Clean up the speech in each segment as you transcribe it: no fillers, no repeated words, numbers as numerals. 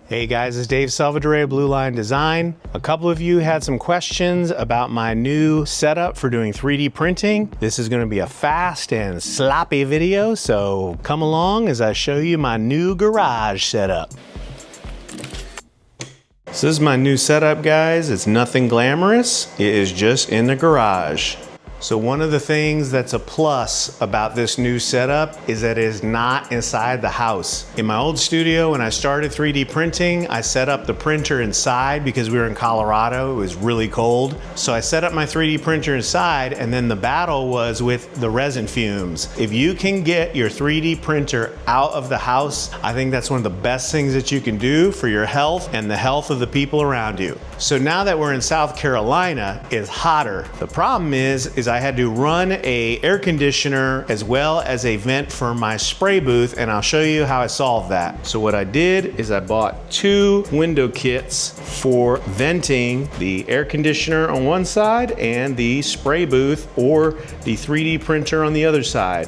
Hey guys, it's Dave Salvadore, Blue Line Design. A couple of you had some questions about my new setup for doing 3D printing. This is going to be a fast and sloppy video, so come along as I show you my new garage setup. So this is my new setup, guys. It's nothing glamorous. It is just in the garage. So one of the things that's a plus about this new setup is that it is not inside the house. In my old studio, when I started 3D printing, I set up the printer inside because we were in Colorado. It was really cold. So I set up my 3D printer inside, and then the battle was with the resin fumes. If you can get your 3D printer out of the house, I think that's one of the best things that you can do for your health and the health of the people around you. So now that we're in South Carolina, it's hotter. The problem is I had to run a air conditioner as well as a vent for my spray booth, and I'll show you how I solved that. So what I did is I bought 2 window kits for venting the air conditioner on one side and the spray booth or the 3D printer on the other side.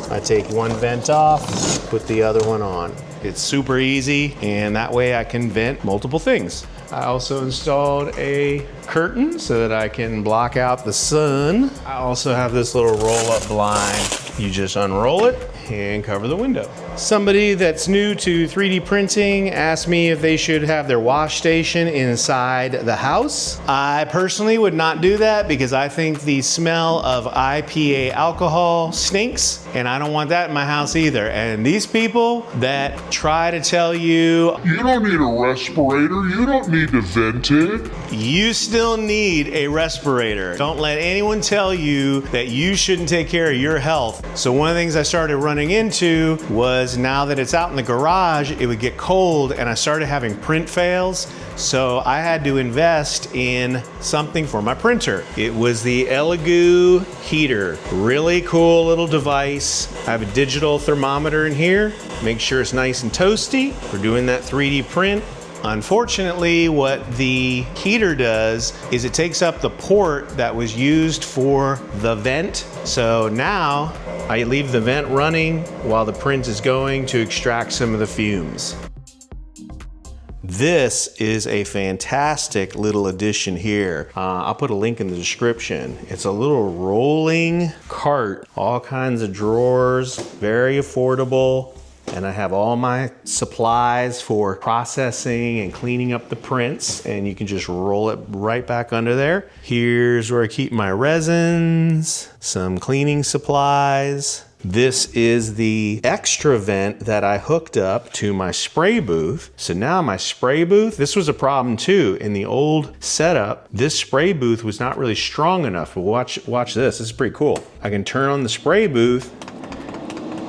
I take one vent off, put the other one on. It's super easy, and that way I can vent multiple things. I also installed a curtain so that I can block out the sun. I also have this little roll-up blind. You just unroll it and cover the window. Somebody that's new to 3D printing asked me if they should have their wash station inside the house. I personally would not do that because I think the smell of IPA alcohol stinks, and I don't want that in my house either. And these people that try to tell you, you don't need a respirator, you don't need to vent it. You still need a respirator. Don't let anyone tell you that you shouldn't take care of your health. So one of the things I started running into was now that it's out in the garage, it would get cold, and I started having print fails. So I had to invest in something for my printer. It was the Elegoo heater. Really cool little device. I have a digital thermometer in here. Make sure it's nice and toasty. We're doing that 3D print. Unfortunately, what the heater does is it takes up the port that was used for the vent. So now I leave the vent running while the print is going to extract some of the fumes. This is a fantastic little addition here. I'll put a link in the description. It's a little rolling cart, all kinds of drawers, very affordable. And I have all my supplies for processing and cleaning up the prints, and you can just roll it right back under there. Here's where I keep my resins, some cleaning supplies. This is the extra vent that I hooked up to my spray booth. So now my spray booth, this was a problem too. In the old setup, this spray booth was not really strong enough. But watch this, this is pretty cool. I can turn on the spray booth,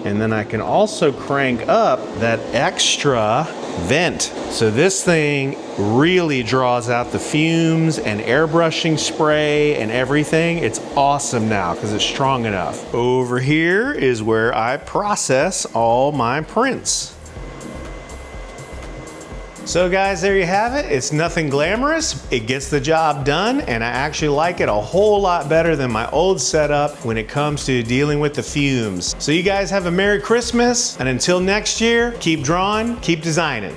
and then I can also crank up that extra vent. So this thing really draws out the fumes and airbrushing spray and everything. It's awesome now because it's strong enough. Over here is where I process all my prints. So guys, there you have it. It's nothing glamorous. It gets the job done, and I actually like it a whole lot better than my old setup when it comes to dealing with the fumes. So you guys have a Merry Christmas, and until next year, keep drawing, keep designing.